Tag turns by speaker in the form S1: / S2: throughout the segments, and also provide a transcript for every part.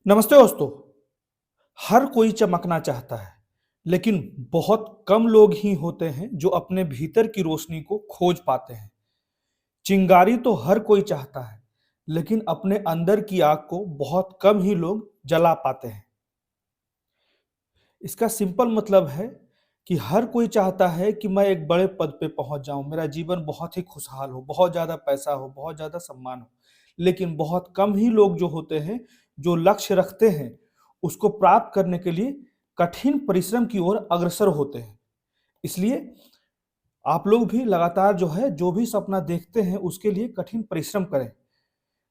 S1: नमस्ते दोस्तों। हर कोई चमकना चाहता है, लेकिन बहुत कम लोग ही होते हैं जो अपने भीतर की रोशनी को खोज पाते हैं। चिंगारी तो हर कोई चाहता है, लेकिन अपने अंदर की आग को बहुत कम ही लोग जला पाते हैं। इसका सिंपल मतलब है कि हर कोई चाहता है कि मैं एक बड़े पद पे पहुंच जाऊं, मेरा जीवन बहुत ही खुशहाल हो, बहुत ज्यादा पैसा हो, बहुत ज्यादा सम्मान हो। लेकिन बहुत कम ही लोग जो होते हैं, जो लक्ष्य रखते हैं, उसको प्राप्त करने के लिए कठिन परिश्रम की ओर अग्रसर होते हैं। इसलिए आप लोग भी लगातार जो भी सपना देखते हैं उसके लिए कठिन परिश्रम करें।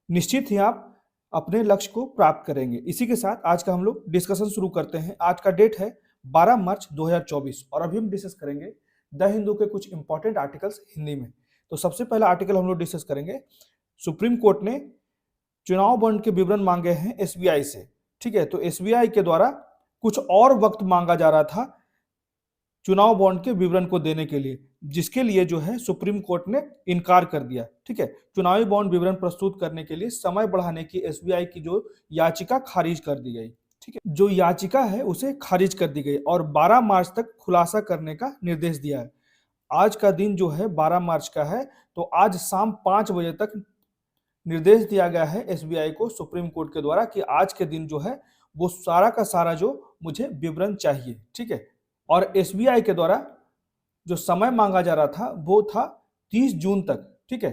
S1: निश्चित ही आप अपने लक्ष्य को प्राप्त करेंगे। इसी के साथ आज का हम लोग डिस्कशन शुरू करते हैं। आज का डेट है 12 मार्च 2024 और अभी हम डिस्कस करेंगे द हिंदू के कुछ इंपॉर्टेंट आर्टिकल्स हिंदी में। तो सबसे पहला आर्टिकल हम लोग डिस्कस करेंगे। सुप्रीम कोर्ट ने चुनाव बॉन्ड के विवरण मांगे हैं एसबीआई से। ठीक है, तो एसबीआई के द्वारा कुछ और वक्त मांगा जा रहा था चुनाव बॉन्ड के विवरण को देने के लिए, जिसके लिए सुप्रीम कोर्ट ने इनकार कर दिया। ठीक है, चुनावी बॉन्ड विवरण प्रस्तुत करने के लिए समय बढ़ाने की एसबीआई की जो याचिका खारिज कर दी गई। ठीक है, जो याचिका है उसे खारिज कर दी गई और 12 मार्च तक खुलासा करने का निर्देश दिया है। आज का दिन 12 मार्च का है, तो आज शाम 5 बजे तक निर्देश दिया गया है एसबीआई को सुप्रीम कोर्ट के द्वारा कि आज के दिन वो सारा का सारा जो मुझे विवरण चाहिए। ठीक है, और एसबीआई के द्वारा जो समय मांगा जा रहा था वो था 30 जून तक। ठीक है,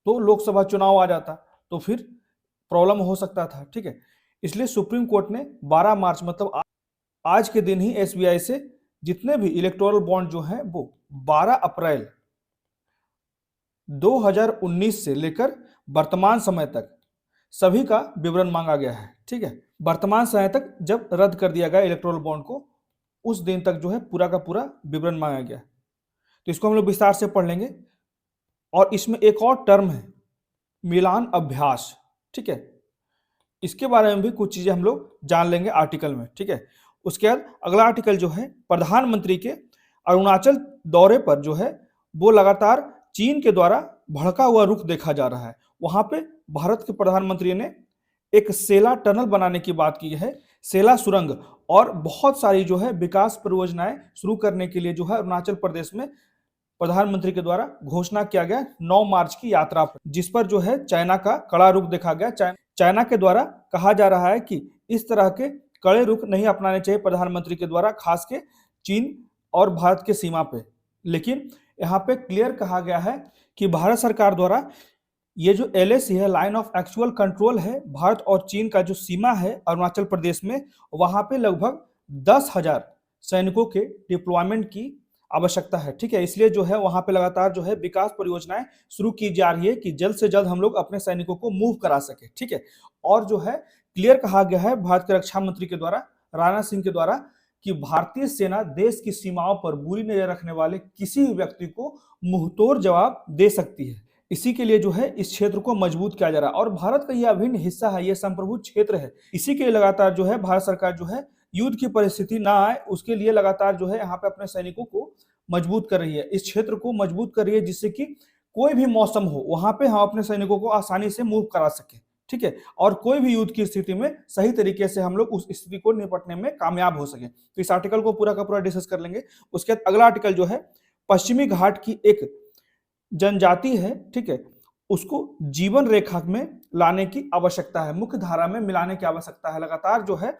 S1: तो लोकसभा चुनाव आ जाता तो फिर प्रॉब्लम हो सकता था। ठीक है, इसलिए सुप्रीम कोर्ट ने 12 मार्च मतलब आज के दिन ही एसबीआई से जितने भी इलेक्टोरल बॉन्ड जो हैं वो 12 अप्रैल 2019 से लेकर वर्तमान समय तक सभी का विवरण मांगा गया है। ठीक है, वर्तमान समय तक जब रद्द कर दिया गया इलेक्टोरल बॉन्ड को, उस दिन तक पूरा का पूरा विवरण मांगा गया। तो इसको हम लोग विस्तार से पढ़ लेंगे। और इसमें एक और टर्म है मिलान अभ्यास। ठीक है, इसके बारे में भी कुछ चीजें हम लोग जान लेंगे आर्टिकल में। ठीक है, उसके बाद अगला आर्टिकल प्रधानमंत्री के अरुणाचल दौरे पर वो लगातार चीन के द्वारा भड़का हुआ रुख देखा जा रहा है। वहां पे भारत के प्रधानमंत्री ने एक सेला टनल बनाने की बात की है, सेला सुरंग, और बहुत सारी विकास परियोजनाएं शुरू करने के लिए अरुणाचल प्रदेश में प्रधानमंत्री के द्वारा घोषणा किया गया 9 मार्च की यात्रा पर, जिस पर चाइना का कड़ा रुख देखा गया। चाइना के द्वारा कहा जा रहा है कि इस तरह के कड़े रुख नहीं अपनाने चाहिए प्रधानमंत्री के द्वारा, खास के चीन और भारत के सीमा पे। लेकिन यहाँ पे क्लियर कहा गया है कि भारत सरकार द्वारा ये जो एलएसी है, लाइन ऑफ एक्चुअल कंट्रोल है, भारत और चीन का जो सीमा है अरुणाचल प्रदेश में, वहां पे लगभग 10,000 सैनिकों के डिप्लॉयमेंट की आवश्यकता है। ठीक है, इसलिए वहां पे लगातार विकास परियोजनाएं शुरू की जा रही है कि जल्द से जल्द हम लोग अपने सैनिकों को मूव करा सके। ठीक है, और क्लियर कहा गया है भारत के रक्षा मंत्री के द्वारा, राजनाथ सिंह के द्वारा, कि भारतीय सेना देश की सीमाओं पर बुरी नजर रखने वाले किसी भी व्यक्ति को मुंहतोड़ जवाब दे सकती है। इसी के लिए इस क्षेत्र को मजबूत किया जा रहा है और भारत का यह अभिन्न हिस्सा है, यह संप्रभु क्षेत्र है। इसी के लिए लगातार भारत सरकार युद्ध की परिस्थिति ना आए उसके लिए लगातार यहाँ पे अपने सैनिकों को मजबूत कर रही है, इस क्षेत्र को मजबूत कर रही है, जिससे कि कोई भी मौसम हो वहां पे हम अपने सैनिकों को आसानी से मूव करा सके। ठीक है, और कोई भी युद्ध की स्थिति में सही तरीके से हम लोग उस स्थिति को निपटने में कामयाब हो सके। तो इस आर्टिकल को पूरा का पूरा डिस्कस कर लेंगे। उसके बाद अगला आर्टिकल पश्चिमी घाट की एक जनजाति है, ठीक है, उसको जीवन रेखा में लाने की आवश्यकता है, मुख्य धारा में मिलाने की आवश्यकता है। लगातार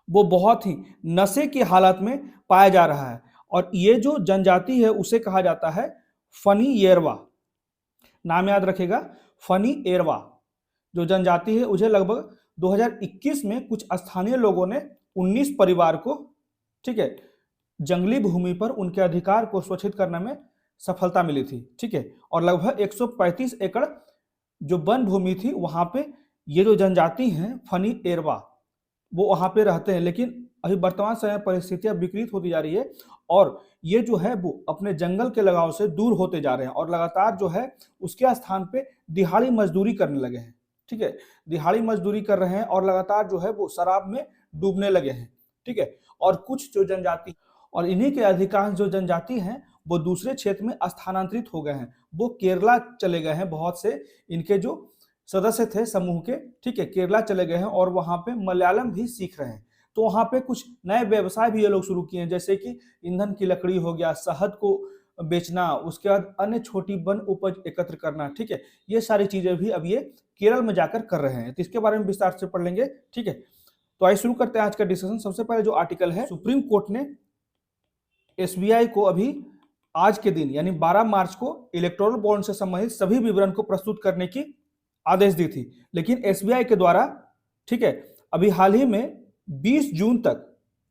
S1: वो बहुत ही नशे की हालत में पाया जा रहा है और ये जो जनजाति है उसे कहा जाता है फनी येरवा। नाम याद रखेगा, फनी एरवा जो जनजाति है, उसे लगभग 2021 में कुछ स्थानीय लोगों ने 19 परिवार को, ठीक है, जंगली भूमि पर उनके अधिकार को सुरक्षित करने में सफलता मिली थी। ठीक है, और लगभग 135 एकड़ जो वन भूमि थी वहां पे ये जो जनजाति हैं फनी एरवा वो वहां पे रहते हैं। लेकिन अभी वर्तमान समय परिस्थितियां विपरीत होती जा रही है और ये वो अपने जंगल के लगाव से दूर होते जा रहे हैं और लगातार उसके स्थान पे दिहाड़ी मजदूरी करने लगे हैं। ठीक है, दिहाड़ी मजदूरी कर रहे हैं और लगातार वो शराब में डूबने लगे हैं। ठीक है, और कुछ जो जनजाति और इन्हीं के अधिकांश जो जनजाति हैं वो दूसरे क्षेत्र में स्थानांतरित हो गए हैं, वो केरला चले गए हैं। बहुत से इनके जो सदस्य थे समूह के, ठीक है, केरला चले गए हैं और वहां पे मलयालम भी सीख रहे हैं। तो वहां पे कुछ नए व्यवसाय भी ये लोग शुरू किए हैं, जैसे कि ईंधन की लकड़ी हो गया, शहद को बेचना, उसके बाद अन्य छोटी वन उपज एकत्र करना, ठीक है, ये सारी चीजें भी अब ये केरल में जाकर कर रहे हैं। तो इसके बारे में विस्तार से पढ़ लेंगे, ठीक है। तो आइए शुरू करते हैं आज का डिस्कशन। सबसे पहले जो आर्टिकल है, सुप्रीम कोर्ट ने एसबीआई को अभी आज के दिन यानी 12 मार्च को इलेक्टोरल बॉन्ड से संबंधित सभी विवरण को प्रस्तुत करने की आदेश दी थी, लेकिन एसबीआई के द्वारा, ठीक है, अभी हाल ही में 20 जून तक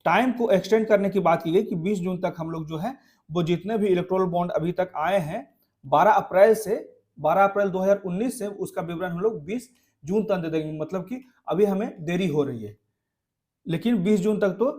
S1: टाइम को एक्सटेंड करने की बात की गई कि 20 जून तक हम लोग जो है वो जितने भी इलेक्टोरल बॉन्ड अभी तक आए हैं 12 अप्रैल 2019 से उसका विवरण हम लोग 20 जून तक दे देंगे। मतलब कि अभी हमें देरी हो रही है, लेकिन 20 जून तक तो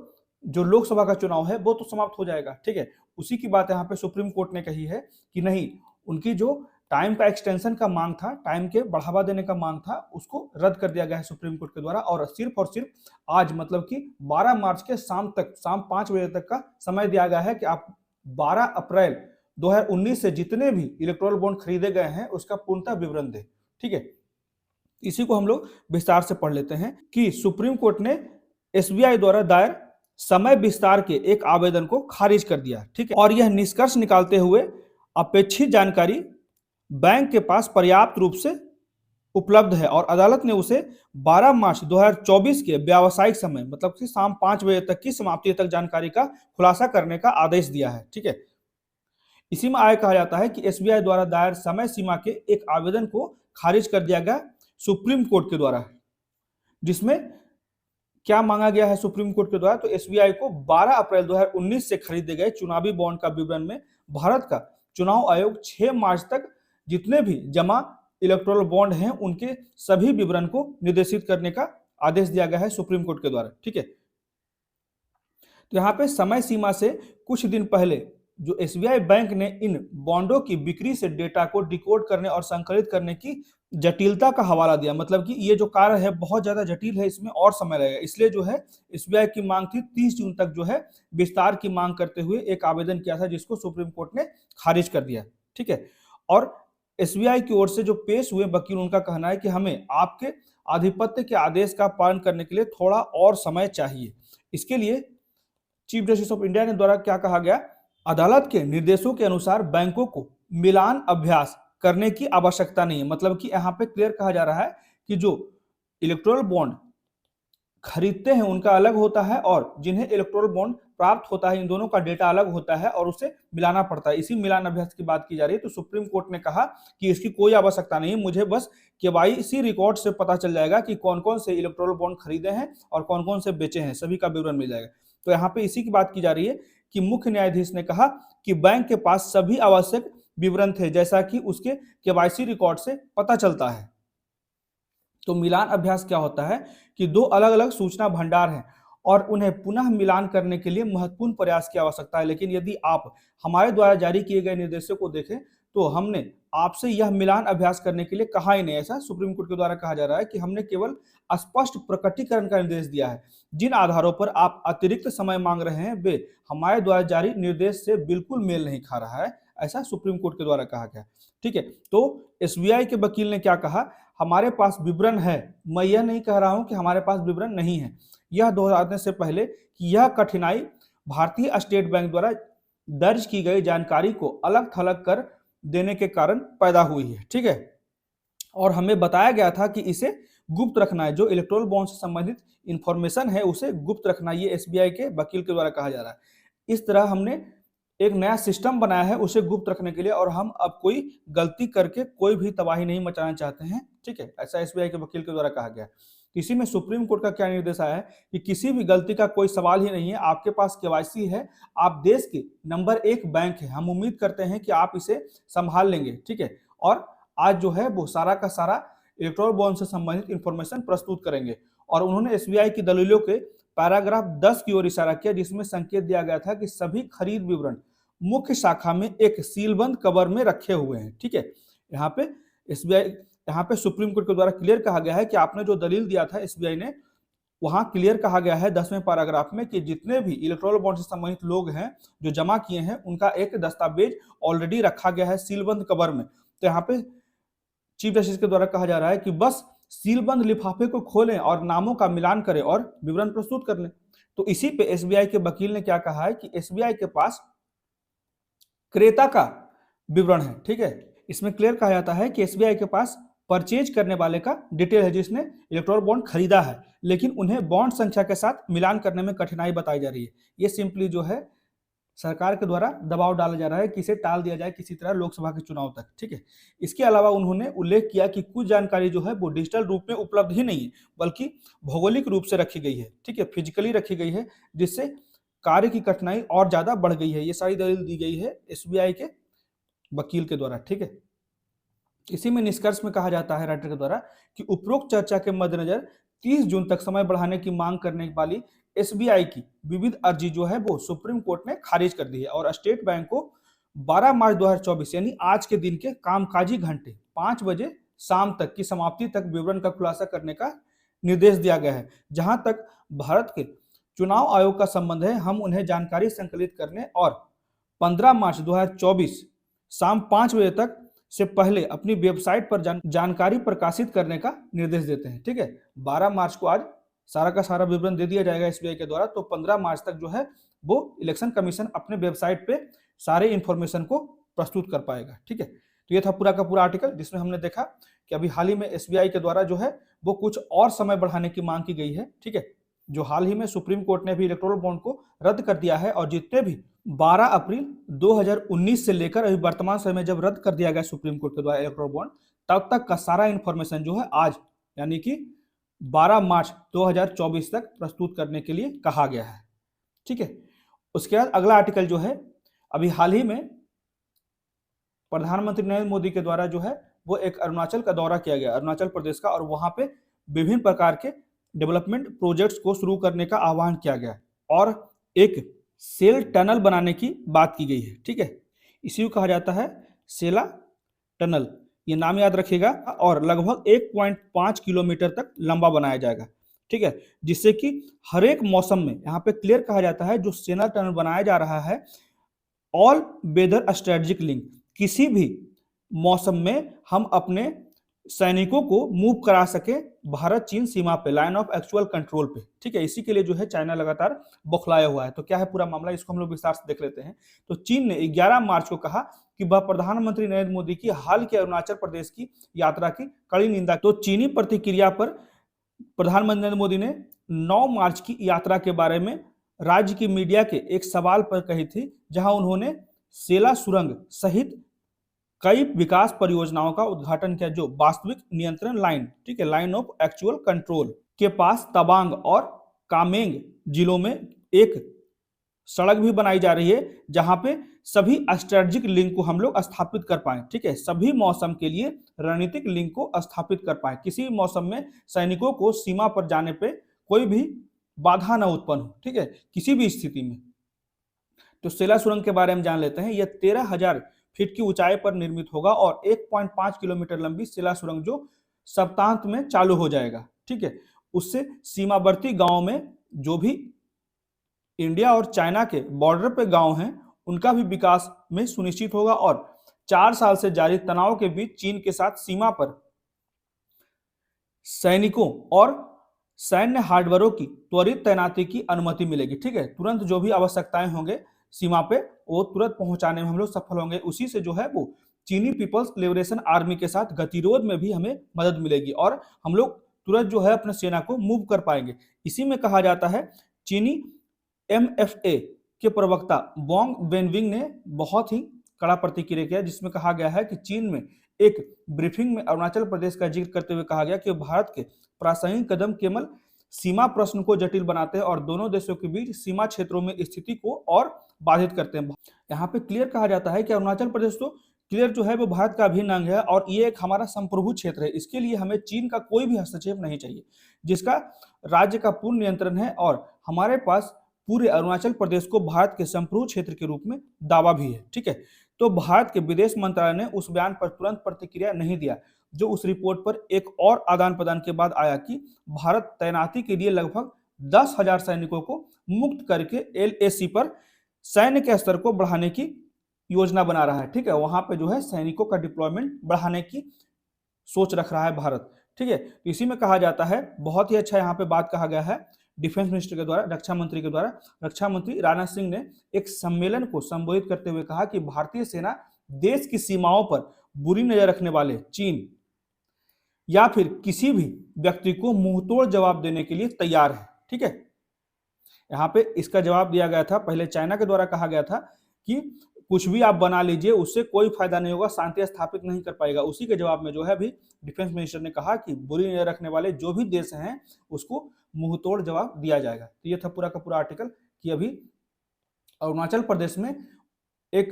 S1: जो लोकसभा का चुनाव है वो तो समाप्त हो जाएगा, ठीक है। उसी की बात यहाँ पे सुप्रीम कोर्ट ने कही है कि नहीं, उनकी जो टाइम का एक्सटेंशन का मांग था, टाइम के बढ़ावा देने का मांग था, उसको रद्द कर दिया गया है सुप्रीम कोर्ट के द्वारा। और सिर्फ आज मतलब कि 12 मार्च के शाम 5 बजे तक का समय दिया गया है कि आप 12 अप्रैल 2019 से जितने भी इलेक्टोरल बॉन्ड खरीदे गए हैं उसका पूर्णतः विवरण दे, ठीक है। इसी को हम लोग विस्तार से पढ़ लेते हैं कि सुप्रीम कोर्ट ने एसबीआई द्वारा दायर समय विस्तार के एक आवेदन को खारिज कर दिया, ठीक है। और यह निष्कर्ष निकालते हुए अपेक्षित जानकारी बैंक के पास पर्याप्त रूप से उपलब्ध है और अदालत ने उसे 12 मार्च 2024 के व्यावसायिक समय मतलब कि शाम 5 बजे तक की समाप्ति तक जानकारी का खुलासा करने का आदेश दिया है, ठीक है। इसी में आगे कहा जाता है कि एसबीआई द्वारा दायर समय सीमा के एक आवेदन को खारिज कर दिया गया सुप्रीम कोर्ट के द्वारा, जिसमें क्या मांगा गया है सुप्रीम कोर्ट के द्वारा। तो एसबीआई को 12 अप्रैल 2019 से खरीदे गए चुनावी बॉन्ड का विवरण में भारत का चुनाव आयोग 6 मार्च तक जितने भी जमा इलेक्टोरल बॉन्ड हैं उनके सभी विवरण को निर्देशित करने का आदेश दिया गया है सुप्रीम कोर्ट के द्वारा, ठीक है। तो यहाँ पे समय सीमा से कुछ दिन पहले जो एसबीआई बैंक ने इन बॉन्डों की बिक्री से डेटा को डिकोड करने और संकलित करने की जटिलता का हवाला दिया। मतलब कि ये जो कार्य है बहुत ज्यादा जटिल है, इसमें और समय लगेगा, इसलिए जो है एसबीआई की मांग थी 30 जून तक जो है विस्तार की मांग करते हुए एक आवेदन किया था, जिसको सुप्रीम कोर्ट ने खारिज कर दिया, ठीक है। और एसबीआई की ओर से जो पेश हुए वकील, उनका कहना है कि हमें आपके आधिपत्य के आदेश का पालन करने के लिए थोड़ा और समय चाहिए। इसके लिए चीफ जस्टिस ऑफ इंडिया ने द्वारा क्या कहा गया, अदालत के निर्देशों के अनुसार बैंकों को मिलान अभ्यास करने की आवश्यकता नहीं है। मतलब कि यहाँ पे क्लियर कहा जा रहा है कि जो इलेक्टोरल बॉन्ड खरीदते हैं उनका अलग होता है और जिन्हें इलेक्टोरल बॉन्ड प्राप्त होता है इन दोनों का डेटा अलग होता है और उसे मिलाना पड़ता है। इसी मिलान अभ्यास की बात की जा रही है। तो सुप्रीम कोर्ट ने कहा कि इसकी कोई आवश्यकता नहीं, मुझे बस केवाईसी रिकॉर्ड से पता चल जाएगा कि कौन कौन से इलेक्टोरल बॉन्ड खरीदे हैं और कौन कौन से बेचे हैं, सभी का विवरण मिल जाएगा। तो यहाँ पे इसी की बात की जा रही है कि मुख्य न्यायाधीश ने कहा कि बैंक के पास सभी आवश्यक विवरण थे, जैसा कि उसके केवाईसी रिकॉर्ड से पता चलता है। तो मिलान अभ्यास क्या होता है कि दो अलग अलग सूचना भंडार हैं और उन्हें पुनः मिलान करने के लिए महत्वपूर्ण प्रयास की आवश्यकता है। लेकिन यदि आप हमारे द्वारा जारी किए गए निर्देशों को देखें तो हमने आपसे यह मिलान अभ्यास करने के लिए कहा ही नहीं। ऐसा सुप्रीम कोर्ट के द्वारा कहा जा रहा है कि हमने केवल स्पष्ट प्रकटीकरण का निर्देश दिया है। जिन आधारों पर आप अतिरिक्त समय मांग रहे हैं वे हमारे द्वारा जारी निर्देश से बिल्कुल मेल नहीं खा रहा है, ऐसा सुप्रीम कोर्ट के द्वारा कहा गया, ठीक है। तो एसबीआई के वकील ने क्या कहा, हमारे पास विवरण है, मैं यह नहीं कह रहा हूं कि हमारे पास विवरण नहीं है। यह दोहराने से पहले कि यह कठिनाई भारतीय स्टेट बैंक द्वारा दर्ज की गई जानकारी को अलग थलग कर देने के कारण पैदा हुई है, ठीक है। और हमें बताया गया था कि इसे गुप्त रखना है, जो इलेक्टोरल बॉन्ड से संबंधित इंफॉर्मेशन है उसे गुप्त रखना, ये एसबीआई के वकील के द्वारा कहा जा रहा है। इस तरह हमने एक नया सिस्टम बनाया है उसे गुप्त रखने के लिए और हम अब कोई गलती करके कोई भी तबाही नहीं मचाना चाहते हैं, ठीक है, ऐसा एसबीआई के वकील के द्वारा कहा गया। इसी में सुप्रीम कोर्ट का क्या निर्देश आया है कि किसी भी गलती का कोई सवाल ही नहीं है, आपके पास केवाईसी है, आप देश के नंबर 1 बैंक है, हम उम्मीद करते हैं कि आप इसे संभाल लेंगे, ठीक है। और आज जो है वो सारा का सारा इलेक्टोरल बॉन्ड से संबंधित इंफॉर्मेशन प्रस्तुत करेंगे। और उन्होंने एसबीआई की दलीलों के पैराग्राफ 10 की ओर इशारा किया, जिसमें संकेत दिया गया था कि सभी खरीद विवरण मुख्य शाखा में एक सीलबंद कवर में रखे हुए हैं, ठीक है। यहाँ पे एसबीआई, यहाँ पे सुप्रीम कोर्ट के द्वारा क्लियर कहा गया है कि आपने जो दलील दिया था एसबीआई ने, वहां क्लियर कहा गया है 10वें पैराग्राफ में कि जितने भी इलेक्टोरल बॉन्ड से संबंधित लोग हैं जो जमा किए हैं उनका एक दस्तावेज ऑलरेडी रखा गया है सीलबंद कवर में। तो यहाँ पे चीफ जस्टिस के द्वारा कहा जा रहा है कि बस सीलबंद लिफाफे को खोलें और नामों का मिलान करें और विवरण प्रस्तुत कर लें। तो इसी पे एसबीआई के वकील ने क्या कहा है कि एसबीआई के पास क्रेता का विवरण है, ठीक है। इसमें क्लियर कहा जाता है कि एसबीआई के पास परचेज करने वाले का डिटेल है जिसने इलेक्टोरल बॉन्ड खरीदा है, लेकिन उन्हें बॉन्ड संख्या के साथ मिलान करने में कठिनाई बताई जा रही है। ये सिंपली जो है सरकार के द्वारा दबाव डाला जा रहा है कि इसे टाल दिया जाए किसी तरह लोकसभा के चुनाव तक, ठीक है। इसके अलावा उन्होंने उल्लेख किया कि कुछ जानकारी जो है वो डिजिटल रूप में उपलब्ध ही नहीं है, बल्कि भौगोलिक रूप से रखी गई है, ठीक है, फिजिकली रखी गई है, जिससे कार्य की कठिनाई और ज्यादा बढ़ गई है। ये सारी दलील दी गई है एसबीआई के वकील के द्वारा, ठीक है। इसी में निष्कर्ष में कहा जाता है राइटर के द्वारा कि उपरोक्त चर्चा के मद्देनजर 30 जून तक समय बढ़ाने की मांग करने वाली एसबीआई की विविध अर्जी जो है वो सुप्रीम कोर्ट ने खारिज कर दी है और स्टेट बैंक को 12 मार्च 2024 यानी आज के दिन के कामकाजी घंटे 5 बजे शाम तक की समाप्ति तक विवरण का खुलासा करने का निर्देश दिया गया है। जहां तक भारत के चुनाव आयोग का संबंध है, हम उन्हें जानकारी संकलित करने और 15 मार्च 2024 शाम 5 बजे तक से पहले अपनी वेबसाइट पर जानकारी प्रकाशित करने का निर्देश देते हैं, ठीक है। 12 मार्च को आज सारा का सारा विवरण दे दिया जाएगा एसबीआई के द्वारा, तो 15 मार्च तक जो है वो इलेक्शन कमीशन अपने वेबसाइट पे सारे इंफॉर्मेशन को प्रस्तुत कर पाएगा, ठीक है। तो ये था पूरा का पूरा आर्टिकल जिसमें हमने देखा कि अभी हाल ही में एसबीआई के द्वारा जो है वो कुछ और समय बढ़ाने की मांग की गई है, ठीक है। जो हाल ही में सुप्रीम कोर्ट ने भी इलेक्टोरल बॉन्ड को रद्द कर दिया है और जितने भी 12 अप्रैल 2019 से लेकर अभी वर्तमान समय में जब रद्द कर दिया गया सुप्रीम कोर्ट के द्वारा इलेक्टोरल बॉन्ड, तब तक का सारा इंफॉर्मेशन जो है आज यानी कि 12 मार्च 2024 तक प्रस्तुत करने के लिए कहा गया है, ठीक है। उसके बाद अगला आर्टिकल जो है अभी हाल ही में प्रधानमंत्री नरेंद्र मोदी के द्वारा जो है वो एक अरुणाचल का दौरा किया गया, अरुणाचल प्रदेश का, और वहां पे विभिन्न प्रकार के डेवलपमेंट प्रोजेक्ट्स को शुरू करने का आह्वान किया गया और एक सेल टनल बनाने की बात की गई है, ठीक है। इसी को कहा जाता है सेला टनल, ये नाम याद रखिएगा, और लगभग 1.5 किलोमीटर तक लंबा बनाया जाएगा, ठीक है, जिससे कि हर एक मौसम में, यहाँ पे क्लियर कहा जाता है जो सेला टनल बनाया जा रहा है ऑल वेदर स्ट्रेटेजिक लिंक, किसी भी मौसम में हम अपने सैनिकों को मूव करा सके भारत चीन सीमा पे, लाइन ऑफ एक्चुअल कंट्रोल पे, ठीक है। इसी के लिए जो है चाइना लगातार बौखलाया हुआ है। तो क्या है पूरा मामला, इसको हम लोग विस्तार से देख लेते हैं। तो चीन ने 11 मार्च को कहा कि वह प्रधानमंत्री नरेंद्र मोदी की हाल के अरुणाचल प्रदेश की यात्रा की कड़ी निंदा। तो चीनी प्रतिक्रिया पर प्रधानमंत्री नरेंद्र मोदी ने 9 मार्च की यात्रा के बारे में राज्य की मीडिया के एक सवाल पर कही थी, जहां उन्होंने सेला सुरंग सहित कई विकास परियोजनाओं का उद्घाटन किया जो वास्तविक नियंत्रण लाइन, ठीक है, लाइन ऑफ एक्चुअल कंट्रोल के पास तवांग और कामेंग जिलों में एक सड़क भी बनाई जा रही है, जहां पे सभी स्ट्रेटेजिक लिंक को हम लोग स्थापित कर पाए, ठीक है, सभी मौसम के लिए रणनीतिक लिंक को स्थापित कर पाए, किसी भी मौसम में सैनिकों को सीमा पर जाने पे कोई भी बाधा न उत्पन्न हो, ठीक है, किसी भी स्थिति में। तो सेला सुरंग के बारे में जान लेते हैं। यह 13,000 फीट की ऊंचाई पर निर्मित होगा और 1.5 किलोमीटर लंबी सेला सुरंग जो सप्ताहांत में चालू हो जाएगा, ठीक है। उससे सीमावर्ती गांव में जो भी इंडिया और चाइना के बॉर्डर पे गांव हैं उनका भी विकास में सुनिश्चित होगा और 4 साल से जारी तनाव के बीच चीन के साथ सीमा पर सैनिकों और सैन्य हार्डवेयरों की त्वरित तैनाती की अनुमति मिलेगी, ठीक है। तुरंत जो भी आवश्यकताएं होंगे सीमा पे वो तुरंत पहुंचाने में हम लोग सफल होंगे। उसी से जो है वो चीनी पीपल्स लिबरेशन आर्मी के साथ गतिरोध में भी हमें मदद मिलेगी और हम लोग तुरंत जो है अपने सेना को मूव कर पाएंगे। इसी में कहा जाता है चीनी MFA के प्रवक्ता बोंग वेनविंग ने बहुत ही कड़ा प्रतिक्रिया किया, जिसमें कहा गया है कि चीन में एक ब्रीफिंग में अरुणाचल प्रदेश का जिक्र करते हुए कहा गया कि भारत के प्रासंगिक कदम केवल सीमा प्रश्न को जटिल बनाते हैं और दोनों देशों के बीच सीमा क्षेत्रों में स्थिति को और बाधित करते हैं। यहाँ पे क्लियर कहा जाता है कि अरुणाचल प्रदेश तो क्लियर जो है वो भारत का अभिन्न अंग है और ये एक हमारा संप्रभु क्षेत्र है। इसके लिए हमें चीन का कोई भी हस्तक्षेप नहीं चाहिए, जिसका राज्य का पूर्ण नियंत्रण है और हमारे पास पूरे अरुणाचल प्रदेश को भारत के संप्रभु क्षेत्र के रूप में दावा भी है, ठीक है। तो भारत के विदेश मंत्रालय ने उस बयान पर तुरंत प्रतिक्रिया नहीं दिया, जो उस रिपोर्ट पर एक और आदान प्रदान के बाद आया कि भारत तैनाती के लिए लगभग 10,000 सैनिकों को मुक्त करके LAC पर सैन्य के स्तर को बढ़ाने की योजना बना रहा है, ठीक है। वहां पे जो है सैनिकों का डिप्लॉयमेंट बढ़ाने की सोच रख रहा है भारत। ठीक है, तो इसी में कहा जाता है, बहुत ही अच्छा यहाँ पे बात कहा गया है डिफेंस मिनिस्टर के द्वारा, रक्षा मंत्री के द्वारा। रक्षा मंत्री राजनाथ सिंह ने एक सम्मेलन को संबोधित करते हुए कहा कि भारतीय सेना देश की सीमाओं पर बुरी नजर रखने वाले चीन या फिर किसी भी व्यक्ति को मुंहतोड़ जवाब देने के लिए तैयार है। ठीक है, यहाँ पे इसका जवाब दिया गया था, पहले चाइना के द्वारा कहा गया था कि कुछ भी आप बना लीजिए, उससे कोई फायदा नहीं होगा, शांति स्थापित नहीं कर पाएगा। उसी के जवाब में जो है अभी डिफेंस मिनिस्टर ने कहा कि बुरी नजर रखने वाले जो भी देश हैं उसको मुंहतोड़ जवाब दिया जाएगा। तो ये था पूरा का पूरा आर्टिकल कि अभी अरुणाचल प्रदेश में एक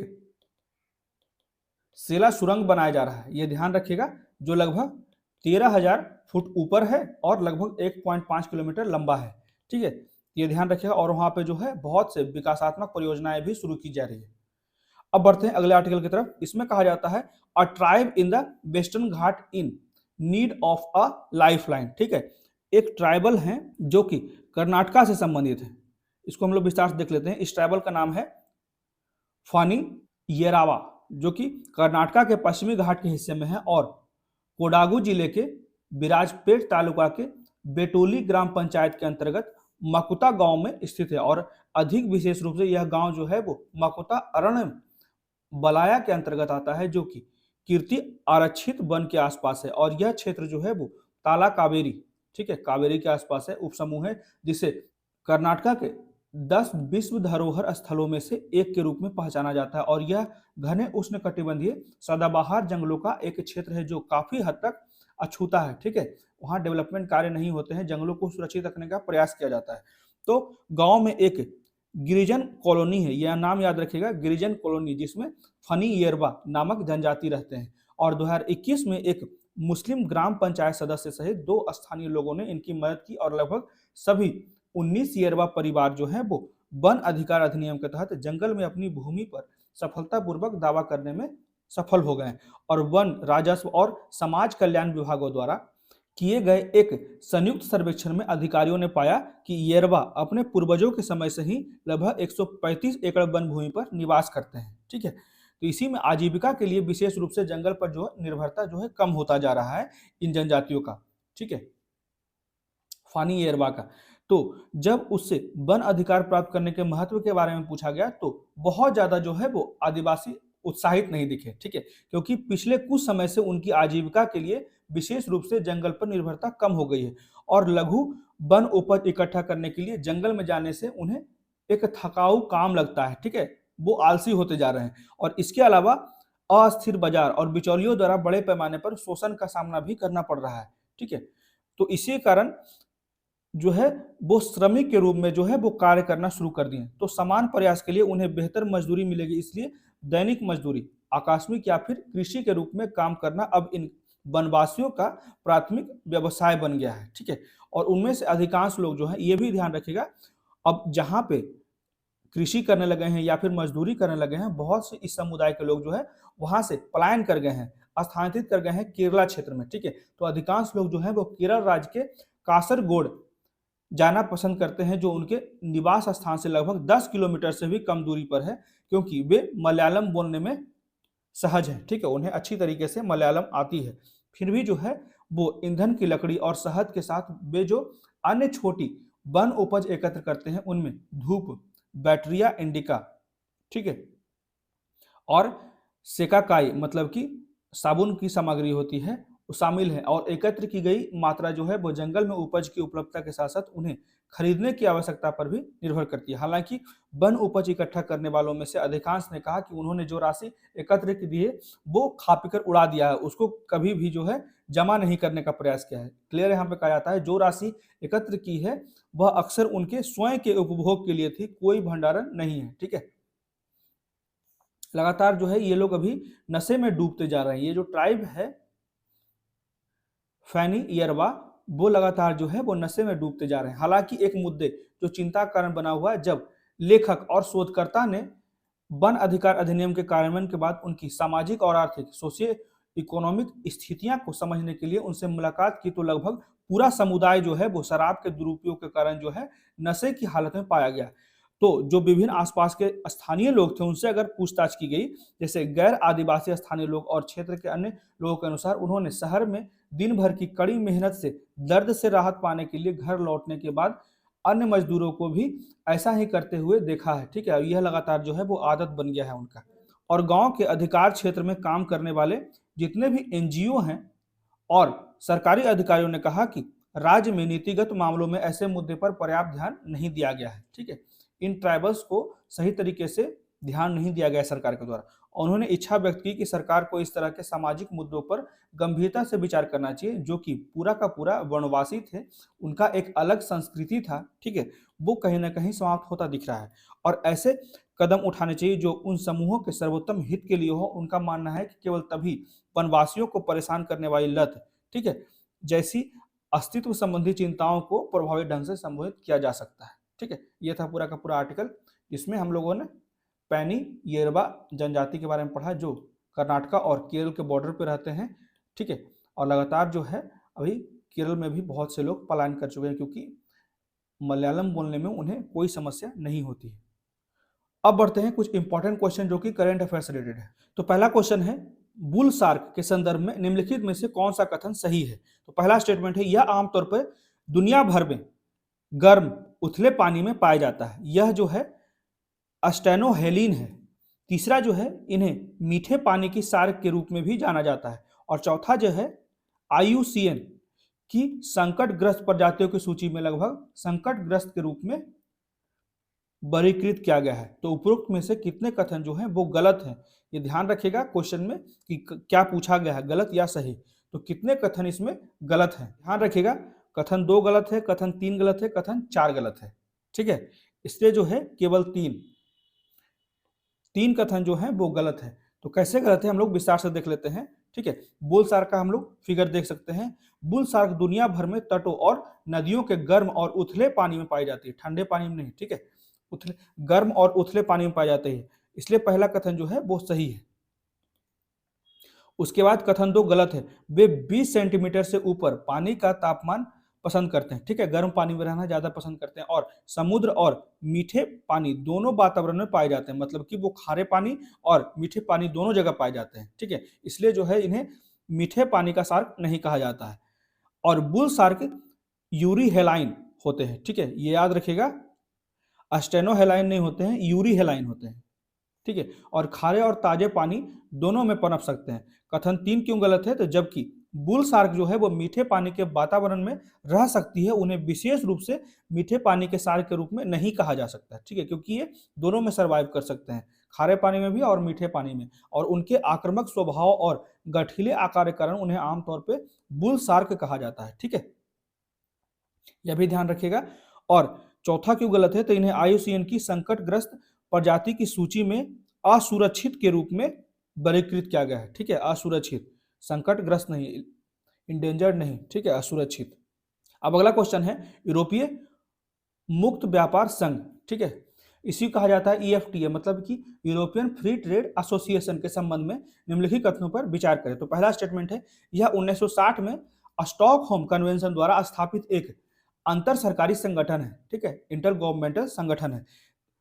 S1: सेला सुरंग बनाया जा रहा है, ये ध्यान रखिएगा, जो लगभग 13,000 फुट ऊपर है और लगभग 1.5 किलोमीटर लंबा है। ठीक है, ये ध्यान रखिएगा। और वहां पे जो है बहुत से विकासात्मक परियोजनाएं भी शुरू की जा रही है। अब बढ़ते हैं अगले आर्टिकल की तरफ। इसमें कहा जाता है अ tribe in the western Ghat in need of a lifeline. ठीक है, एक ट्राइबल हैं जो कि कर्नाटका से संबंधित है, इसको हम लोग विस्तार से देख लेते हैं। इस ट्राइबल का नाम है फानी येरावा, जो कि कर्नाटका के पश्चिमी घाट के हिस्से में है और कोडागू जिले के बिराजपेट तालुका के बेटोली ग्राम पंचायत के अंतर्गत मकुता गांव में स्थित है। और अधिक विशेष रूप से यह गांव जो है वो मकुता अरण्य बलाया के अंतर्गत आता है, जो कि कीर्ति आरक्षित वन के आसपास है। और यह क्षेत्र जो है वो ताला कावेरी, ठीक है, कावेरी के आसपास है, उपसमूह है, जिसे कर्नाटका के 10 विश्व धरोहर स्थलों में से एक के रूप में पहचाना जाता है। और यह घने उष्णकटिबंधीय सदाबहार जंगलों का एक क्षेत्र है जो काफी हद तक अछूता है। ठीक है, वहां डेवलपमेंट कार्य नहीं होते हैं, जंगलों को सुरक्षित रखने का प्रयास किया जाता है। तो गांव में एक गिरिजन कॉलोनी है, यह नाम याद रखिएगा, गिरिजन कॉलोनी, जिसमें फनी येरबा नामक जनजाति रहते हैं। और 2021 में एक मुस्लिम ग्राम पंचायत सदस्य सहित 2 स्थानीय लोगों ने इनकी मदद की और लगभग सभी 19 येरबा परिवार जो है वो वन अधिकार अधिनियम के तहत जंगल में अपनी भूमि पर सफलतापूर्वक दावा करने में सफल हो गए। और वन, राजस्व और समाज कल्याण विभागों द्वारा किए गए एक संयुक्त सर्वेक्षण में अधिकारियों ने पाया कि येरबा अपने पूर्वजों के समय से ही लगभग 135 एकड़ वन भूमि पर निवास करते हैं। ठीक है, तो इसी में आजीविका के लिए विशेष रूप से जंगल पर जो निर्भरता जो है कम होता जा रहा है इन जनजातियों का। ठीक है, फानी येरबा का। तो जब उससे वन अधिकार प्राप्त करने के महत्व के बारे में पूछा गया तो बहुत ज्यादा जो है वो आदिवासी उत्साहित नहीं दिखे। ठीक है, क्योंकि पिछले कुछ समय से उनकी आजीविका के लिए विशेष रूप से जंगल पर निर्भरता कम हो गई है और लघु वन उपज इकट्ठा करने के लिए जंगल में जाने से उन्हें एक थकाऊ काम लगता है। ठीक है, वो आलसी होते जा रहे हैं और इसके अलावा अस्थिर बाजार और बिचौलियों द्वारा बड़े पैमाने पर शोषण का सामना भी करना पड़ रहा है। ठीक है, तो इसी कारण जो है वो श्रमिक के रूप में जो है वो कार्य करना शुरू कर दिए। तो समान प्रयास के लिए उन्हें बेहतर मजदूरी मिलेगी, इसलिए दैनिक मजदूरी, आकस्मिक या फिर कृषि के रूप में काम करना अब इन वनवासियों का प्राथमिक व्यवसाय बन गया है। ठीक है, और उनमें से अधिकांश लोग जो है, ये भी ध्यान रखिएगा, अब जहां पे कृषि करने लगे हैं या फिर मजदूरी करने लगे हैं, बहुत से इस समुदाय के लोग जो है वहां से पलायन कर गए हैं, स्थानांतरित कर गए हैं केरला क्षेत्र में। ठीक है, तो अधिकांश लोग जो है वो केरल राज्य के कासरगोड जाना पसंद करते हैं, जो उनके निवास स्थान से लगभग 10 किलोमीटर से भी कम दूरी पर है, क्योंकि वे मलयालम बोलने में सहज है। ठीक है, उन्हें अच्छी तरीके से मलयालम आती है। फिर भी जो है वो ईंधन की लकड़ी और शहद के साथ वे जो अन्य छोटी वन उपज एकत्र करते हैं उनमें धूप, बैटरिया इंडिका, ठीक है, और सेकाकाई मतलब कि साबुन की सामग्री होती है वो शामिल है। और एकत्र की गई मात्रा जो है वो जंगल में उपज की उपलब्धता के साथ साथ उन्हें खरीदने की आवश्यकता पर भी निर्भर करती है। हालांकि वन उपज इकट्ठा करने वालों में से अधिकांश ने कहा कि उन्होंने जो राशि एकत्र की है वो खा पीकर उड़ा दिया है, उसको कभी भी जो है जमा नहीं करने का प्रयास किया है। क्लियर यहाँ पे कहा जाता है जो राशि एकत्र की है वह अक्सर उनके स्वयं के उपभोग के लिए थी, कोई भंडारण नहीं है। ठीक है, लगातार जो है ये लोग अभी नशे में डूबते जा रहे हैं। ये जो ट्राइब है फैनी येरबा, वो लगातार जो है वो नशे में डूबते जा रहे हैं। हालांकि एक मुद्दे जो चिंता का कारण बना हुआ है, जब लेखक और शोधकर्ता ने वन अधिकार अधिनियम के कार्यान्वयन के बाद उनकी सामाजिक और आर्थिक सोशियो इकोनॉमिक स्थितियां को समझने के लिए उनसे मुलाकात की, तो लगभग पूरा समुदाय जो है वो शराब के दुरुपयोग के कारण जो है नशे की हालत में पाया गया। तो जो विभिन्न आसपास के स्थानीय लोग थे उनसे अगर पूछताछ की गई, जैसे गैर आदिवासी स्थानीय लोग और क्षेत्र के अन्य लोगों के अनुसार, उन्होंने शहर में दिन भर की कड़ी मेहनत से दर्द से राहत पाने के लिए घर लौटने के बाद अन्य मजदूरों को भी ऐसा ही करते हुए देखा है। ठीक है, यह लगातार जो है वो आदत बन गया है उनका। और गांव के अधिकार क्षेत्र में काम करने वाले जितने भी एनजीओ हैं और सरकारी अधिकारियों ने कहा कि राज्य में नीतिगत मामलों में ऐसे मुद्दे पर पर्याप्त ध्यान नहीं दिया गया है। ठीक है, इन ट्राइबल्स को सही तरीके से ध्यान नहीं दिया गया सरकार के द्वारा। उन्होंने इच्छा व्यक्त की कि सरकार को इस तरह के सामाजिक मुद्दों पर गंभीरता से विचार करना चाहिए, जो कि पूरा का पूरा वनवासी थे, उनका एक अलग संस्कृति था। ठीक है, वो कहीं ना कहीं समाप्त होता दिख रहा है और ऐसे कदम उठाने चाहिए जो उन समूहों के सर्वोत्तम हित के लिए हो। उनका मानना है कि केवल तभी वनवासियों को परेशान करने वाली लत, ठीक है, जैसी अस्तित्व संबंधी चिंताओं को प्रभावी ढंग से संबोधित किया जा सकता है। ठीक है, यह था पूरा का पूरा आर्टिकल, जिसमें हम लोगों ने पैनी येरबा जनजाति के बारे में पढ़ा, जो कर्नाटका और केरल के बॉर्डर पे रहते हैं। ठीक है, और लगातार जो है अभी केरल में भी बहुत से लोग पलायन कर चुके हैं, क्योंकि मलयालम बोलने में उन्हें कोई समस्या नहीं होती है। अब बढ़ते हैं कुछ इंपॉर्टेंट क्वेश्चन जो कि करंट अफेयर से रिलेटेड है। तो पहला क्वेश्चन है, बुल शार्क के संदर्भ में निम्नलिखित में से कौन सा कथन सही है? तो पहला स्टेटमेंट है, यह आमतौर पर दुनिया भर में गर्म उथले पानी में पाया जाता है। यह जो है अस्टेनोहेलिन है। तीसरा जो है, इन्हें मीठे पानी की शार्क के रूप में भी जाना जाता है। और चौथा जो है, IUCN की संकटग्रस्त प्रजातियों की सूची में लगभग संकटग्रस्त के रूप में वर्गीकृत किया गया है। तो उपरोक्त में से कितने कथन जो हैं वो गलत हैं? ये ध्यान रखिएगा क्वेश्चन में कि क्या पूछा गया है, गलत या सही। तो कितने कथन इसमें गलत हैं, ध्यान रखिएगा। कथन 2 गलत है, कथन 3 गलत है, कथन 4 गलत है। ठीक है, इसलिए जो है केवल 3 कथन जो है वो गलत है। तो कैसे गलत है हम लोग विस्तार से देख लेते हैं। ठीक है, बुल शार्क का हम लोग फिगर देख सकते हैं। बुल शार्क दुनिया भर में तटों और नदियों के गर्म और उथले पानी में पाई जाती है, ठंडे पानी में नहीं। ठीक है, उथले गर्म और उथले पानी में पाए जाते हैं, इसलिए पहला कथन जो है वो सही है। उसके बाद कथन 2 गलत है। वे 20 सेंटीमीटर से ऊपर पानी का तापमान पसंद करते हैं। ठीक है, गर्म पानी में रहना ज्यादा पसंद करते हैं। और समुद्र और मीठे पानी दोनों वातावरण में पाए जाते हैं, मतलब कि वो खारे पानी और मीठे पानी दोनों जगह पाए जाते हैं। ठीक है, इसलिए जो है इन्हें मीठे पानी का शार्क नहीं कहा जाता है। और बुल शार्क यूरीहेलाइन होते हैं। ठीक है, ये याद रखिएगा, अस्टेनोहेलाइन नहीं होते हैं, यूरीहेलाइन होते हैं। ठीक है, और खारे और ताजे पानी दोनों में पनप सकते हैं। कथन 3 क्यों गलत है? तो जबकि बुल शार्क जो है वो मीठे पानी के वातावरण में रह सकती है, उन्हें विशेष रूप से मीठे पानी के शार्क के रूप में नहीं कहा जा सकता। ठीक है, क्योंकि ये दोनों में सर्वाइव कर सकते हैं, खारे पानी में भी और मीठे पानी में। और उनके आक्रामक स्वभाव और गठीले आकार के कारण उन्हें आमतौर पर बुल शार्क कहा जाता है। ठीक है, यह भी ध्यान रखिएगा। और चौथा क्यों गलत है? तो इन्हें IUCN की संकटग्रस्त प्रजाति की सूची में असुरक्षित के रूप में वर्गीकृत किया गया है। ठीक है, असुरक्षित, संकटग्रस्त नहीं, इंडेंजर्ड नहीं। ठीक है, असुरक्षित। अब अगला क्वेश्चन है, यूरोपीय मुक्त व्यापार संघ, ठीक है, इसी कहा जाता है EFTA, मतलब कि यूरोपियन फ्री ट्रेड एसोसिएशन के संबंध में निम्नलिखित कथनों पर विचार करें। तो पहला स्टेटमेंट है, यह 1960 में स्टॉकहोम कन्वेंशन द्वारा स्थापित एक अंतर सरकारी संगठन है। ठीक है, इंटर गवर्नमेंटल संगठन है।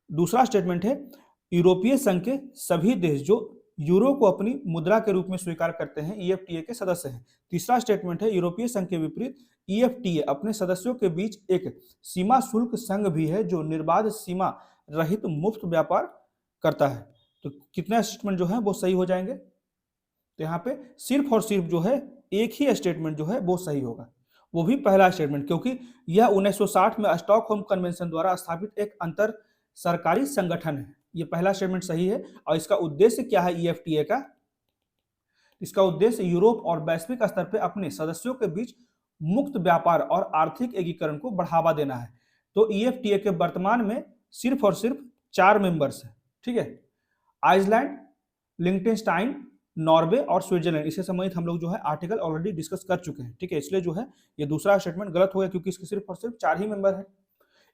S1: दूसरा स्टेटमेंट है, यूरोपीय संघ के सभी देश जो यूरो को अपनी मुद्रा के रूप में स्वीकार करते हैं EFTA के सदस्य हैं। तीसरा स्टेटमेंट है, यूरोपीय संघ के विपरीत EFTA अपने सदस्यों के बीच एक सीमा शुल्क संघ भी है जो निर्बाध सीमा रहित मुफ्त व्यापार करता है। तो कितने स्टेटमेंट जो है वो सही हो जाएंगे? तो यहाँ पे सिर्फ और सिर्फ जो है एक ही स्टेटमेंट जो है वो सही होगा, वो भी पहला स्टेटमेंट, क्योंकि यह 1960 में स्टॉकहोम कन्वेंशन द्वारा स्थापित एक अंतर सरकारी संगठन है। ये पहला स्टेटमेंट सही है। और इसका उद्देश्य क्या है EFTA का? इसका उद्देश्य यूरोप और वैश्विक स्तर पर अपने सदस्यों के बीच मुक्त व्यापार और आर्थिक एकीकरण को बढ़ावा देना है। तो EFTA के वर्तमान में सिर्फ और सिर्फ 4 मेंबर्स हैं। ठीक है, आइसलैंड, लिंक्टेनस्टाइन, नॉर्वे और स्विट्जरलैंड। इससे संबंधित हम लोग जो है आर्टिकल ऑलरेडी डिस्कस कर चुके हैं। ठीक है, इसलिए जो है ये दूसरा स्टेटमेंट गलत हो गया, क्योंकि इसके सिर्फ और सिर्फ 4 ही मेंबर हैं।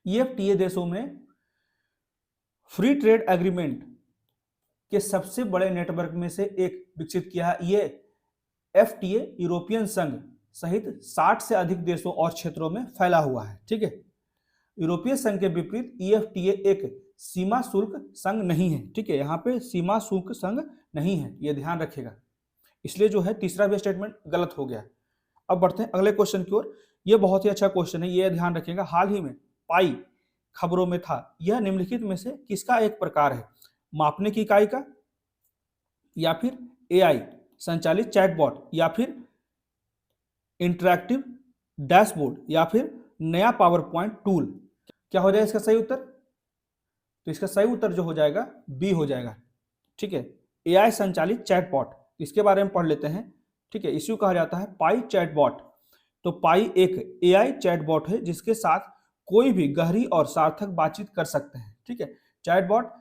S1: EFTA देशों में फ्री ट्रेड एग्रीमेंट के सबसे बड़े नेटवर्क में से एक विकसित किया है। ये FTA यूरोपियन संघ सहित 60 से अधिक देशों और क्षेत्रों में फैला हुआ है। ठीक है, यूरोपीय संघ के विपरीत ईएफटीए एक सीमा शुल्क संघ नहीं है। ठीक है, यहाँ पे सीमा शुल्क संघ नहीं है, ये ध्यान रखिएगा। इसलिए जो है तीसरा भी स्टेटमेंट गलत हो गया। अब बढ़ते हैं अगले क्वेश्चन की ओर। ये बहुत ही अच्छा क्वेश्चन है, ये ध्यान रखिएगा। हाल ही में पाई खबरों में था, यह निम्नलिखित में से किसका एक प्रकार है? मापने की इकाई का, या फिर एआई संचालित चैटबॉट, या फिर इंटरैक्टिव डैशबोर्ड, या फिर नया पावर पॉइंट टूल? क्या हो जाएगा इसका सही उत्तर? तो इसका सही उत्तर जो हो जाएगा बी हो जाएगा। ठीक है, एआई संचालित चैटबॉट, इसके बारे में पढ़ लेते हैं। ठीक है, इसी को कहा जाता है पाई चैटबॉट। तो पाई एक एआई चैटबॉट है जिसके साथ कोई भी गहरी और सार्थक बातचीत कर सकते हैं। ठीक है, चैटबॉट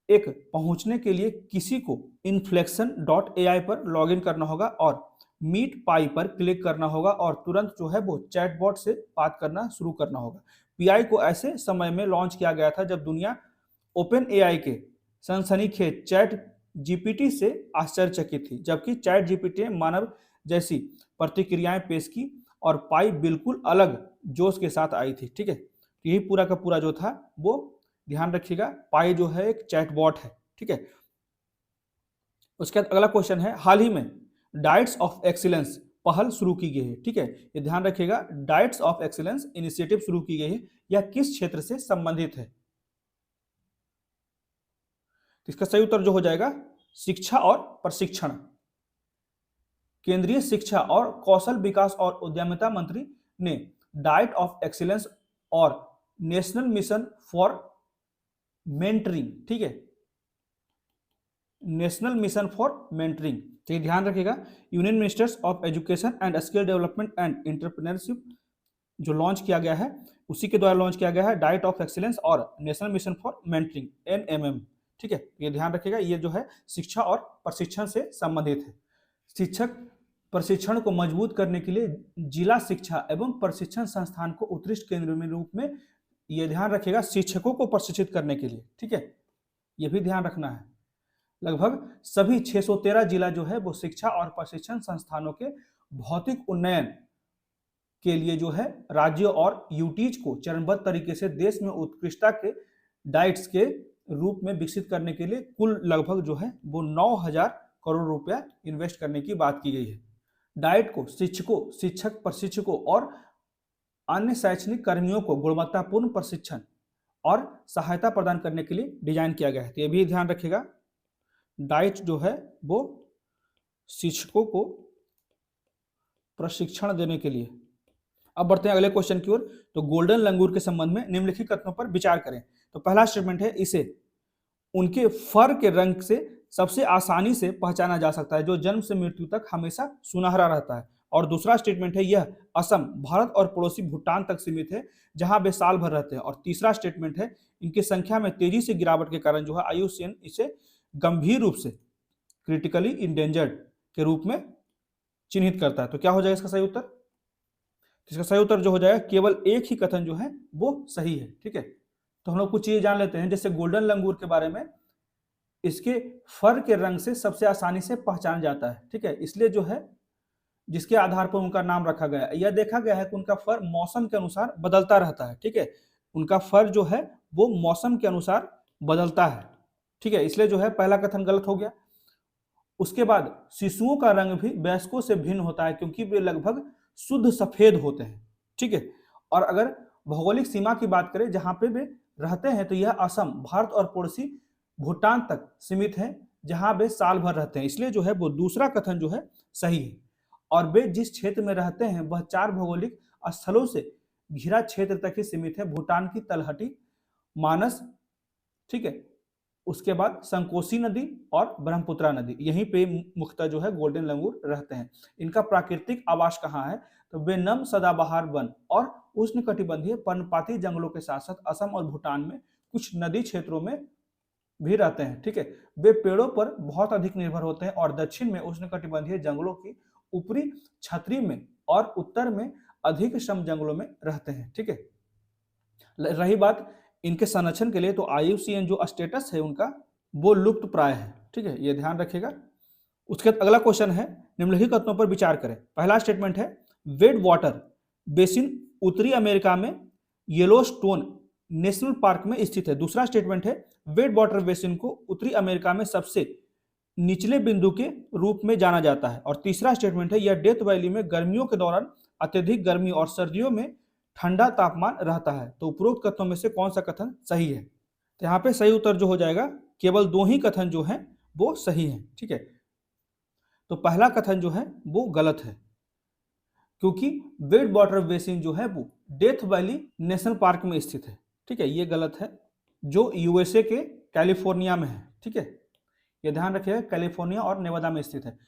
S1: एक पहुंचने के लिए किसी को inflection.ai पर लॉगिन करना होगा और मीट पाई पर क्लिक करना होगा और तुरंत जो है वो चैटबॉट से बात करना शुरू करना होगा। पीआई को ऐसे समय में लॉन्च किया गया था जब दुनिया ओपन एआई के सनसनीखेज चैट जीपीटी से आश्चर्यचकित थी, जबकि चैट जीपीटी ने मानव जैसी प्रतिक्रियाएं पेश की और पाई बिल्कुल अलग जोश के साथ आई थी। ठीक है, यही पूरा का पूरा जो था वो ध्यान रखिएगा, पाई जो है एक चैटबॉट है। ठीक है, उसके बाद अगला क्वेश्चन है, हाल ही में डाइट्स ऑफ एक्सीलेंस पहल शुरू की गई है। ठीक है, ये ध्यान रखिएगा, डाइट्स ऑफ एक्सीलेंस इनिशिएटिव शुरू की गई है, यह किस क्षेत्र से संबंधित है? तो इसका सही उत्तर जो हो जाएगा शिक्षा और प्रशिक्षण। केंद्रीय शिक्षा और कौशल विकास और उद्यमिता मंत्री ने डाइट ऑफ एक्सीलेंस और नेशनल मिशन फॉर मेंटरिंग, ठीक है, नेशनल मिशन फॉर मेंटरिंग, तो ये ध्यान रखिएगा, union ministers of education and skill development and entrepreneurship जो लॉन्च किया गया है, उसी के द्वारा लॉन्च किया गया है डाइट ऑफ एक्सीलेंस और national mission for mentoring NMM। ठीक है, ये ध्यान रखिएगा, ये जो है शिक्षा और प्रशिक्षण से संबंधित है। शिक्षक प्रशिक्षण को मजबूत करने के लिए जिला शिक्षा एवं प्रशिक्षण संस्थान को उत्कृष्ट केंद्र में रूप में, ये ध्यान रखिएगा, शिक्षकों को प्रशिक्षित करने के लिए। ठीक है, ये भी ध्यान रखना है। लगभग सभी 613 जिला जो है वो शिक्षा और प्रशिक्षण संस्थानों के भौतिक उन्नयन के लिए जो है राज्यों और यूटीज को चरणबद्ध तरीके से देश में उत्कृष्टता के डाइट्स के रूप में विकसित करने के लिए कुल लगभग जो है वो 9,000 करोड़ रुपया इन्वेस्ट करने की बात की गई है। डाइट को शिक्षकों, शिक्षक प्रशिक्षकों और अन्य शैक्षणिक कर्मियों को गुणवत्तापूर्ण प्रशिक्षण और सहायता प्रदान करने के लिए डिजाइन किया गया है। तो ये भी ध्यान रखिएगा, डाइट जो है वो शिक्षकों को प्रशिक्षण देने के लिए। अब बढ़ते हैं अगले क्वेश्चन की ओर। तो गोल्डन लंगूर के संबंध में निम्नलिखित कथनों पर विचार करें। तो पहला स्टेटमेंट है, इसे उनके फर के रंग से सबसे आसानी से पहचाना जा सकता है जो जन्म से मृत्यु तक हमेशा सुनहरा रहता है। और दूसरा स्टेटमेंट है, यह असम, भारत और पड़ोसी भूटान तक सीमित है जहां वे साल भर रहते हैं। और तीसरा स्टेटमेंट है, इनकी संख्या में तेजी से गिरावट के कारण जो है IUCN इसे गंभीर रूप से क्रिटिकली इंडेंजर्ड के रूप में चिन्हित करता है। तो क्या हो जाएगा इसका सही उत्तर? इसका सही उत्तर जो हो जाएगा, केवल एक ही कथन जो है वो सही है। ठीक है, तो हम लोग कुछ चीजें जान लेते हैं, जैसे गोल्डन लंगूर के बारे में, इसके फर के रंग से सबसे आसानी से पहचाना जाता है। ठीक है, इसलिए जो है जिसके आधार पर उनका नाम रखा गया है। यह देखा गया है कि उनका फर मौसम के अनुसार बदलता रहता है। ठीक है, उनका फर जो है वो मौसम के अनुसार बदलता है। ठीक है, इसलिए जो है पहला कथन गलत हो गया। उसके बाद शिशुओं का रंग भी वयस्कों से भिन्न होता है क्योंकि वे लगभग शुद्ध सफेद होते हैं। ठीक है, और अगर भौगोलिक सीमा की बात करें जहां पे वे रहते हैं, तो यह असम, भारत और पड़ोसी भूटान तक सीमित है जहां वे साल भर रहते हैं। इसलिए जो है वो दूसरा कथन जो है सही है। और वे जिस क्षेत्र में रहते हैं वह 4 भौगोलिक स्थलों से घिरा क्षेत्र तक ही सीमित है, भूटान की तलहटी, मानस, ठीक है, उसके बाद संकोसी नदी और ब्रह्मपुत्रा नदी, यहीं पे मुख्यतः जो है गोल्डन लंगूर रहते हैं। इनका प्राकृतिक आवास कहाँ है? तो वे नम सदाबहार वन और उष्णकटिबंधीय पर्णपाती जंगलों के साथ साथ असम और भूटान में कुछ नदी क्षेत्रों में भी रहते हैं। ठीक है, वे पेड़ों पर बहुत अधिक निर्भर होते हैं और दक्षिण में उष्णकटिबंधीय जंगलों की ऊपरी छतरी में और उत्तर में अधिक श्रम जंगलों में रहते हैं। ठीक है, रही बात इनके संरक्षण के लिए, तो IUCN जो स्टेटस है उनका वो लुप्त प्राय है। ठीक है, ये ध्यान रखिएगा। उसके बाद अगला क्वेश्चन है, निम्नलिखित कथनों पर विचार करें। पहला स्टेटमेंट है, वेड वाटर बेसिन उत्तरी अमेरिका में येलोस्टोन नेशनल पार्क में स्थित है। दूसरा स्टेटमेंट है वेट वाटर बेसिन को उत्तरी अमेरिका में सबसे निचले बिंदु के रूप में जाना जाता है। और तीसरा स्टेटमेंट है यह डेथ वैली में गर्मियों के दौरान अत्यधिक गर्मी और सर्दियों में ठंडा तापमान रहता है। तो उपरोक्त कथनों में से कौन सा कथन सही है? तो यहाँ पे सही उत्तर जो हो जाएगा, केवल 2 ही कथन जो है वो सही है। ठीक है, तो पहला कथन जो है वो गलत है, क्योंकि वेट वाटर बेसिन जो है वो डेथ वैली नेशनल पार्क में स्थित है। ठीक है, ये गलत है, जो यूएसए के कैलिफोर्निया में है। ठीक है, ये ध्यान रखिएगा, कैलिफोर्निया और नेवादा में स्थित है।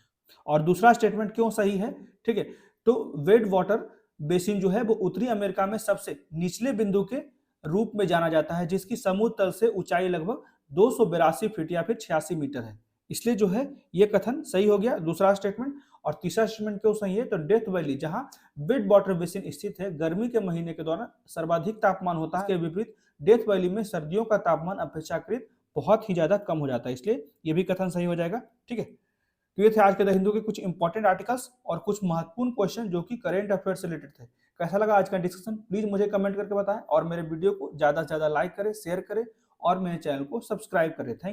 S1: और दूसरा स्टेटमेंट क्यों सही है? ठीक है, तो वेट वाटर बेसिन जो है वो उत्तरी अमेरिका में सबसे निचले बिंदु के रूप में जाना जाता है, जिसकी समुद्र तल से ऊंचाई लगभग 282 फीट या फिर 86 मीटर है। इसलिए जो है ये कथन सही हो गया, दूसरा स्टेटमेंट। और तीसरा स्टेटमेंट क्यों सही है? तो डेथ वैली जहां वेट वाटर बेसिन स्थित है, गर्मी के महीने के दौरान सर्वाधिक तापमान होता है। इसके विपरीत डेथ वैली में सर्दियों का तापमान अपेक्षाकृत बहुत ही ज्यादा कम हो जाता है, इसलिए ये भी कथन सही हो जाएगा। ठीक है, तो ये थे आज के द हिंदू के कुछ इंपॉर्टेंट आर्टिकल्स और कुछ महत्वपूर्ण क्वेश्चन जो कि करेंट अफेयर से रिलेटेड थे। कैसा लगा आज का डिस्कशन, प्लीज मुझे कमेंट करके बताएं और मेरे वीडियो को ज्यादा से ज्यादा लाइक करें, शेयर करें और मेरे चैनल को सब्सक्राइब करें। Thank you.